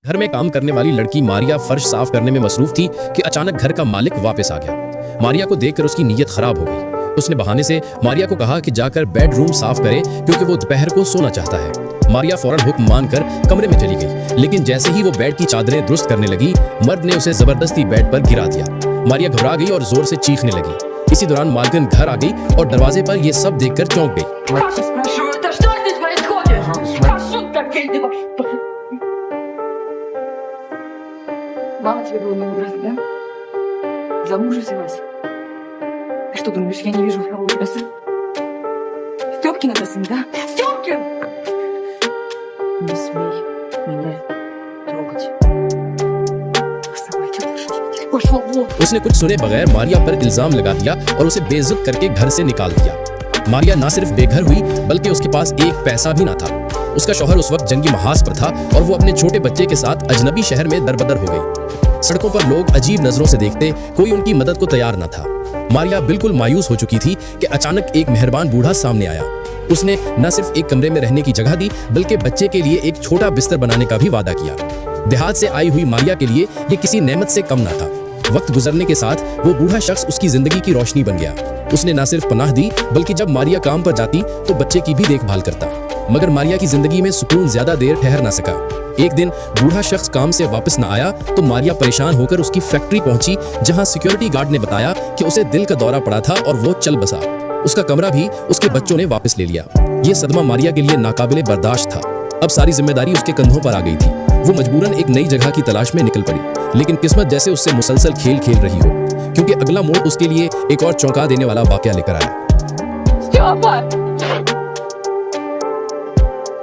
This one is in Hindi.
घर में काम करने वाली लड़की मारिया फर्श साफ करने में मसरूफ थी कि अचानक घर का मालिक वापस आ गया। मारिया को देखकर उसकी नीयत खराब हो गई। उसने बहाने से मारिया को कहा कि जाकर बेडरूम साफ करे क्योंकि वो दोपहर को सोना चाहता है। मारिया फौरन हुक्म मानकर कमरे में चली गई, लेकिन जैसे ही वो बेड की चादरें दुरुस्त करने लगी, मर्द ने उसे जबरदस्ती बेड पर गिरा दिया। मारिया घबरा गई और जोर से चीखने लगी। इसी दौरान मालकिन घर आ गई और दरवाजे पर ये सब देखकर चौंक गई। Мама тебе было много раз, да? Замужествовалась. Ты что думаешь, я не вижу, кого у тебя сын? Стёпкин это сын, да? Стёпкин! Не смей меня трогать. Вставайте, лошадь. Пошел вон. उसने कुछ सुने बगैर मारिया पर इल्जाम लगा दिया और उसे बेइज्जत करके घर से निकाल दिया। मारिया न सिर्फ बेघर हुई बल्कि उसके पास एक पैसा भी ना था। उसका शौहर उस वक्त जंगी महाज पर था और वो अपने छोटे बच्चे के साथ अजनबी शहर में दरबदर हो गई। सड़कों पर लोग अजीब नजरों से देखते, कोई उनकी मदद को तैयार न था। मारिया बिल्कुल मायूस हो चुकी थी कि अचानक एक मेहरबान बूढ़ा सामने आया। उसने न सिर्फ एक कमरे में रहने की जगह दी बल्कि बच्चे के लिए एक छोटा बिस्तर बनाने का भी वादा किया। देहात से आई हुई मारिया के लिए ये किसी नेमत से कम न था। वक्त गुजरने के साथ वो बूढ़ा शख्स उसकी जिंदगी की रोशनी बन गया। उसने न सिर्फ पनाह दी बल्कि जब मारिया काम पर जाती तो बच्चे की भी देखभाल करता। मगर मारिया की जिंदगी में सुकून ज्यादा देर ठहर ना सका। एक दिन बूढ़ा शख्स काम से वापस न आया तो मारिया परेशान होकर उसकी फैक्ट्री पहुंची, जहां सिक्योरिटी गार्ड ने बताया कि उसे दिल का दौरा पड़ा था और वो चल बसा। उसका कमरा भी उसके बच्चों ने वापस ले लिया। ये सदमा मारिया के लिए नाकाबिले बर्दाश्त था। अब सारी जिम्मेदारी उसके कंधों पर आ गई थी। वो मजबूरन एक नई जगह की तलाश में निकल पड़ी, लेकिन किस्मत जैसे उससे मुसलसल खेल खेल रही हो, क्योंकि अगला मोड़ उसके लिए एक और चौंका देने वाला वाकया लेकर आया।